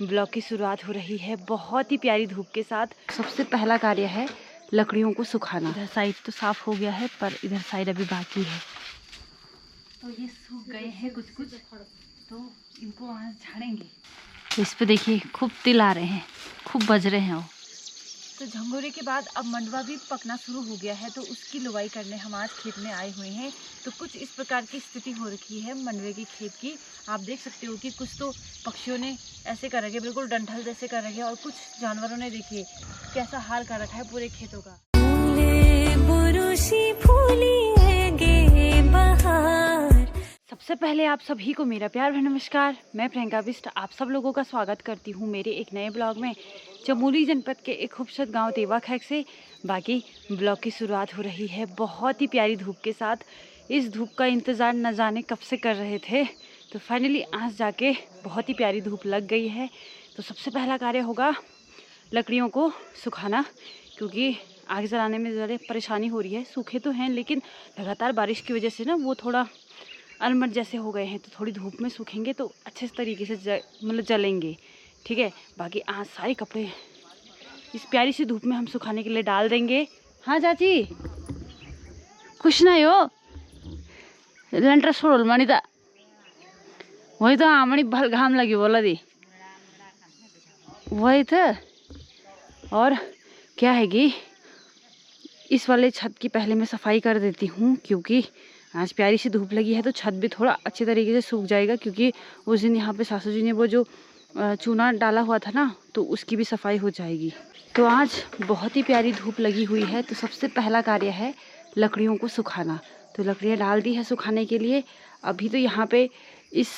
Blog की शुरुआत हो रही है बहुत ही प्यारी धूप के साथ। सबसे पहला कार्य है लकड़ियों को सुखाना। इधर साइड तो साफ हो गया है पर इधर साइड अभी बाकी है। तो ये सूख गए हैं कुछ कुछ, तो इनको वहाँ झाड़ेंगे। तो इस पे देखिए खूब तिल आ रहे हैं, खूब बज रहे हैं वो। तो झंगोरे के बाद अब मंडवा भी पकना शुरू हो गया है, तो उसकी लुवाई करने हम आज खेत में आए हुए हैं। तो कुछ इस प्रकार की स्थिति हो रखी है मंडवे की खेत की। आप देख सकते हो कि कुछ तो पक्षियों ने ऐसे कर रखे, बिल्कुल डंठल जैसे कर रखे, और कुछ जानवरों ने देखिए कैसा हाल कर रखा है पूरे खेतों का। सबसे पहले आप सभी को मेरा प्यार भरा नमस्कार। मैं प्रियंका बिष्ट आप सब लोगों का स्वागत करती हूँ मेरे एक नए ब्लॉग में। चमोली जनपद के एक खूबसूरत गांव तेवाखैक से बाकी ब्लॉग की शुरुआत हो रही है बहुत ही प्यारी धूप के साथ। इस धूप का इंतज़ार न जाने कब से कर रहे थे, तो फाइनली आज जाके बहुत ही प्यारी धूप लग गई है। तो सबसे पहला कार्य होगा लकड़ियों को सुखाना, क्योंकि आग जलाने में ज़रा परेशानी हो रही है। सूखे तो हैं लेकिन लगातार बारिश की वजह से ना वो थोड़ा अलमट जैसे हो गए हैं, तो थोड़ी धूप में सूखेंगे तो अच्छे तरीके से मतलब जलेंगे। ठीक है, बाकी आज सारे कपड़े इस प्यारी सी धूप में हम सुखाने के लिए डाल देंगे। हाँ चाची, कुछ नहीं हो लेंटर छोड़ मानी था, वही तो आमणी भल घाम लगी बोला दी, वही था। और क्या है कि इस वाले छत की पहले मैं सफाई कर देती हूँ, क्योंकि आज प्यारी सी धूप लगी है तो छत भी थोड़ा अच्छे तरीके से सूख जाएगा। क्योंकि उस दिन यहाँ पे सासू जी ने वो जो चूना डाला हुआ था ना, तो उसकी भी सफाई हो जाएगी। तो आज बहुत ही प्यारी धूप लगी हुई है, तो सबसे पहला कार्य है लकड़ियों को सुखाना। तो लकड़ियाँ डाल दी है सुखाने के लिए। अभी तो यहाँ पे इस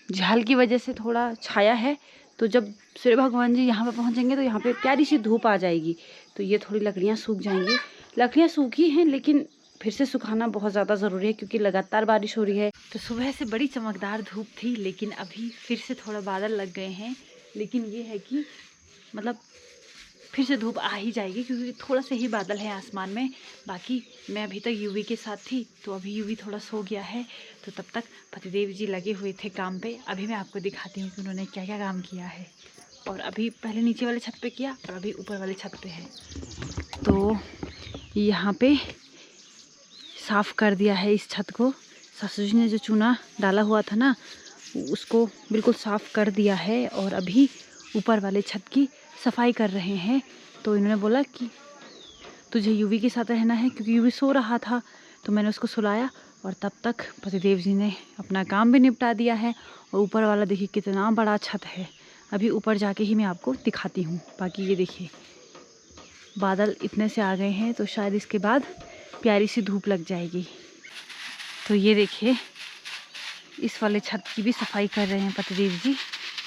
झाल की वजह से थोड़ा छाया है, तो जब सूर्य भगवान जी यहाँ पे पहुँचेंगे तो यहाँ पे प्यारी सी धूप आ जाएगी, तो ये थोड़ी लकड़ियाँ सूख जाएंगी। लकड़ियाँ सूखी हैं लेकिन फिर से सुखाना बहुत ज़्यादा ज़रूरी है, क्योंकि लगातार बारिश हो रही है। तो सुबह से बड़ी चमकदार धूप थी, लेकिन अभी फिर से थोड़ा बादल लग गए हैं। लेकिन ये है कि मतलब फिर से धूप आ ही जाएगी, क्योंकि थोड़ा सा ही बादल है आसमान में। बाकी मैं अभी तक यूवी के साथ थी, तो अभी यूवी थोड़ा सो गया है, तो तब तक पतिदेव जी लगे हुए थे काम पे। अभी मैं आपको दिखाती हूँ कि उन्होंने क्या क्या काम किया है। और अभी पहले नीचे वाले छत पे किया और अभी ऊपर वाले छत पे है। तो यहाँ पे साफ़ कर दिया है इस छत को। सासू जी ने जो चूना डाला हुआ था ना, उसको बिल्कुल साफ़ कर दिया है, और अभी ऊपर वाले छत की सफाई कर रहे हैं। तो इन्होंने बोला कि तुझे यूवी के साथ रहना है, क्योंकि यूवी सो रहा था, तो मैंने उसको सुलाया। और तब तक पतिदेव जी ने अपना काम भी निपटा दिया है। और ऊपर वाला देखिए कितना बड़ा छत है। अभी ऊपर जाके ही मैं आपको दिखाती हूँ। बाकी ये देखिए बादल इतने से आ गए हैं, तो शायद इसके बाद प्यारी सी धूप लग जाएगी। तो ये देखिए इस वाले छत की भी सफाई कर रहे हैं पतिदेव जी।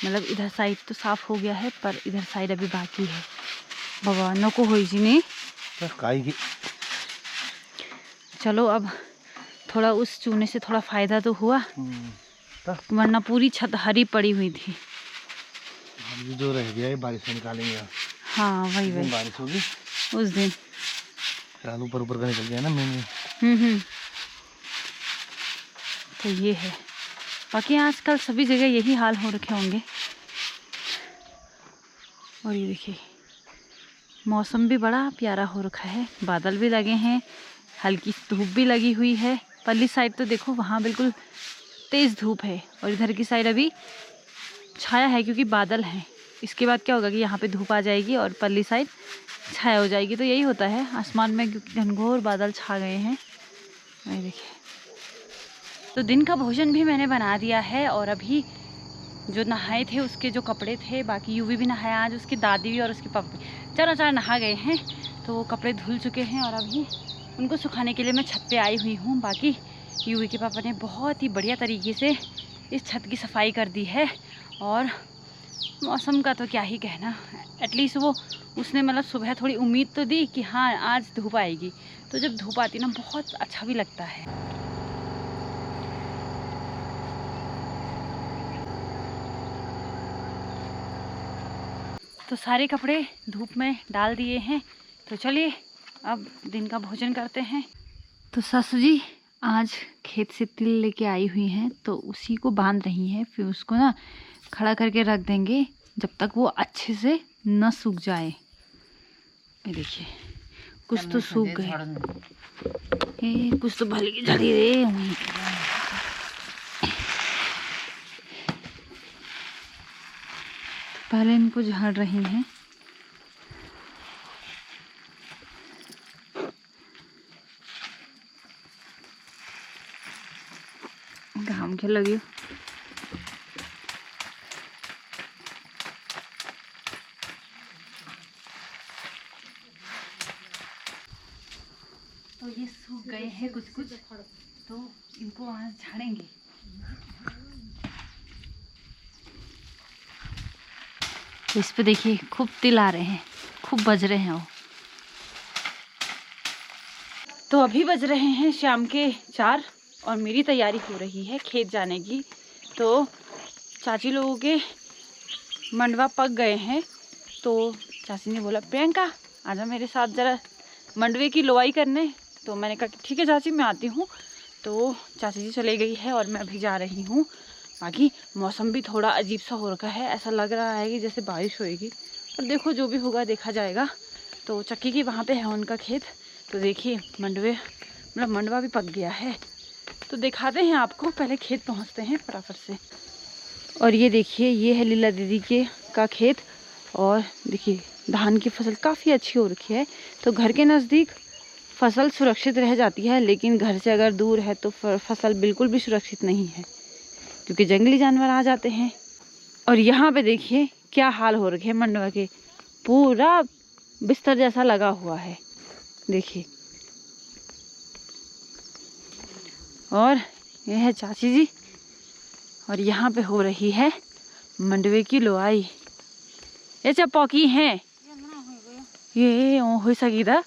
मतलब इधर साइड तो साफ हो गया है पर इधर साइड अभी बाकी है। भगवानों को हुई जी ने चलो, अब थोड़ा उस चूने से थोड़ा फायदा तो हुआ, वरना पूरी छत हरी पड़ी हुई थी। जो रह गया है बारिश में निकालेंगे। हाँ वही बारिश होगी उस दिन, ऊपर ऊपर का निकल गया ना मेन। तो ये है। बाकी आजकल सभी जगह यही हाल हो रखे होंगे। और ये देखिए मौसम भी बड़ा प्यारा हो रखा है, बादल भी लगे हैं, हल्की धूप भी लगी हुई है। पल्ली साइड तो देखो वहाँ बिल्कुल तेज़ धूप है, और इधर की साइड अभी छाया है क्योंकि बादल हैं। इसके बाद क्या होगा कि यहाँ पे धूप आ जाएगी और पल्ली साइड छाया हो जाएगी। तो यही होता है आसमान में, क्योंकि घनघोर बादल छा गए हैं। ये देखिए, तो दिन का भोजन भी मैंने बना दिया है, और अभी जो नहाए थे उसके जो कपड़े थे, बाकी यूवी भी नहाया आज, उसकी दादी भी और उसके पापा भी चार नहा गए हैं, तो वो कपड़े धुल चुके हैं। और अभी उनको सुखाने के लिए मैं छत पे आई हुई हूँ। बाकी यूवी के पापा ने बहुत ही बढ़िया तरीके से इस छत की सफाई कर दी है। और मौसम का तो क्या ही कहना, एटलीस्ट वो उसने मतलब सुबह थोड़ी उम्मीद तो दी कि हाँ आज धूप आएगी। तो जब धूप आती ना बहुत अच्छा भी लगता है। तो सारे कपड़े धूप में डाल दिए हैं, तो चलिए अब दिन का भोजन करते हैं। तो सासू जी आज खेत से तिल लेके आई हुई हैं, तो उसी को बांध रही हैं। फिर उसको ना खड़ा करके रख देंगे जब तक वो अच्छे से न सूख जाए। ये देखिए कुछ तो सूख गए, कुछ तो भले झड़ी रे वहीं। पहले इनको झाड़ रही हैं। घाम के लगी तो ये सूख गए हैं कुछ कुछ, तो इनको आज झाड़ेंगे। तो इस पे देखिए खूब तिल आ रहे हैं, खूब बज रहे हैं वो। तो अभी बज रहे हैं शाम के 4 और मेरी तैयारी हो रही है खेत जाने की। तो चाची लोगों के मंडवा पक गए हैं, तो चाची ने बोला प्रियंका आजा मेरे साथ ज़रा मंडवे की लोआई करने। तो मैंने कहा ठीक है चाची मैं आती हूँ। तो चाची जी चले गई है और मैं अभी जा रही हूँ। बाकी मौसम भी थोड़ा अजीब सा हो रखा है, ऐसा लग रहा है कि जैसे बारिश होएगी, पर देखो जो भी होगा देखा जाएगा। तो चक्की की वहाँ पे है उनका खेत, तो देखिए मंडवा भी पक गया है। तो दिखाते हैं आपको, पहले खेत पहुँचते हैं फटाफट से। और ये देखिए ये है लीला दीदी के का खेत, और देखिए धान की फसल काफ़ी अच्छी हो रखी है। तो घर के नज़दीक फसल सुरक्षित रह जाती है, लेकिन घर से अगर दूर है तो फसल बिल्कुल भी सुरक्षित नहीं है, क्योंकि जंगली जानवर आ जाते हैं। और यहाँ पे देखिए क्या हाल हो रखे हैं मंडवा के, पूरा बिस्तर जैसा लगा हुआ है देखिए। और ये है चाची जी, और यहाँ पे हो रही है मंडवे की लोआई। ये चपौकी है ये हो सकी था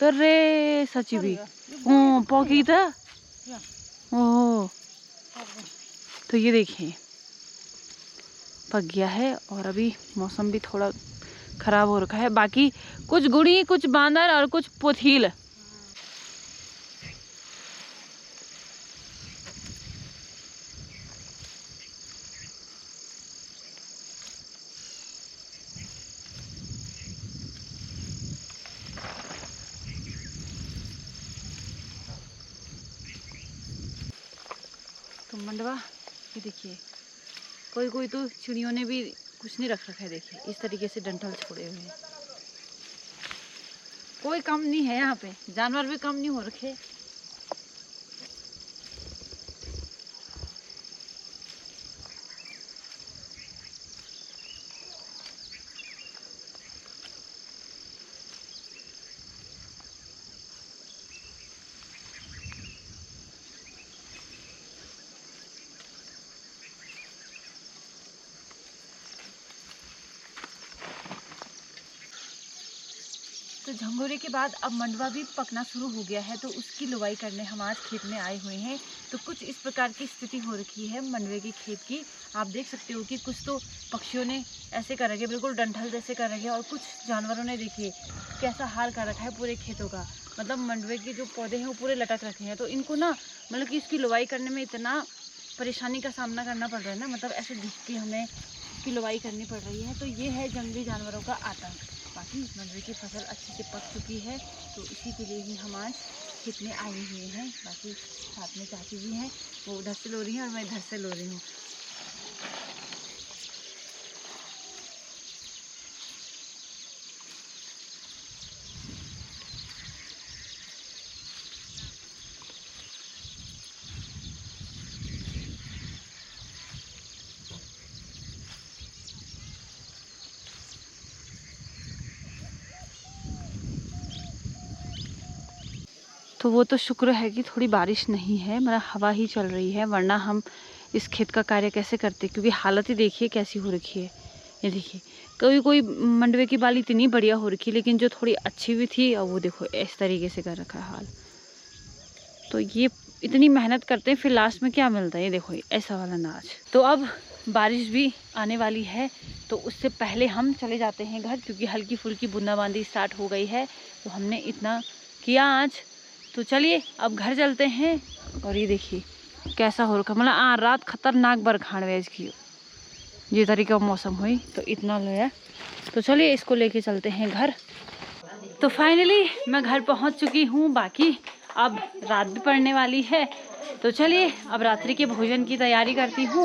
तो रे सची भी पौकी था। ओह तो ये देखिए पक गया है, और अभी मौसम भी थोड़ा खराब हो रखा है। बाकी कुछ गुड़ी, कुछ बांदर और कुछ पोथील। तो मंडवा ये देखिए, कोई कोई तो चिड़ियों ने भी कुछ नहीं रख रखा है। देखिए इस तरीके से डंठल छोड़े हुए हैं, कोई कम नहीं है यहाँ पे, जानवर भी कम नहीं हो रखे। तो झंगोरे के बाद अब मंडवा भी पकना शुरू हो गया है, तो उसकी लुवाई करने हम आज खेत में आए हुए हैं। तो कुछ इस प्रकार की स्थिति हो रखी है मंडवे के खेत की। आप देख सकते हो कि कुछ तो पक्षियों ने ऐसे कर रखे, बिल्कुल डंठल जैसे कर रखे, और कुछ जानवरों ने देखिए कैसा हाल कर रखा है पूरे खेतों का। मतलब मंडवे के जो पौधे हैं वो पूरे लटक रखे हैं। तो इनको ना मतलब कि इसकी लुवाई करने में इतना परेशानी का सामना करना पड़ रहा है ना, मतलब ऐसे दिख के हमें इसकी लुवाई करनी पड़ रही है। तो ये है जंगली जानवरों का आतंक। बाकी मंडवे की फसल अच्छे से पक चुकी है, तो इसी के लिए ही हम आज खेत में आए हुए हैं। बाकी साथ में चाची जी हैं, वो उधर से लो रही हैं और मैं इधर से लो रही हूँ। तो वो तो शुक्र है कि थोड़ी बारिश नहीं है, मतलब हवा ही चल रही है, वरना हम इस खेत का कार्य कैसे करते, क्योंकि हालत ही देखिए कैसी हो रखी है। ये देखिए कोई कोई मंडवे की बाली इतनी बढ़िया हो रखी है, लेकिन जो थोड़ी अच्छी भी थी और वो देखो इस तरीके से कर रखा है हाल। तो ये इतनी मेहनत करते हैं, फिर लास्ट में क्या मिलता है, ये देखो ऐसा वाला नाच। तो अब बारिश भी आने वाली है, तो उससे पहले हम चले जाते हैं घर, क्योंकि हल्की फुल्की बूंदाबांदी स्टार्ट हो गई है। तो हमने इतना किया आज, तो चलिए अब घर चलते हैं। और ये देखिए कैसा हो रखा, मतलब रात खतरनाक बरखान वेज की ये तरीका मौसम हुई तो इतना लो है। तो चलिए इसको लेके चलते हैं घर। तो फाइनली मैं घर पहुंच चुकी हूँ। बाकी अब रात भी पड़ने वाली है, तो चलिए अब रात्रि के भोजन की तैयारी करती हूँ।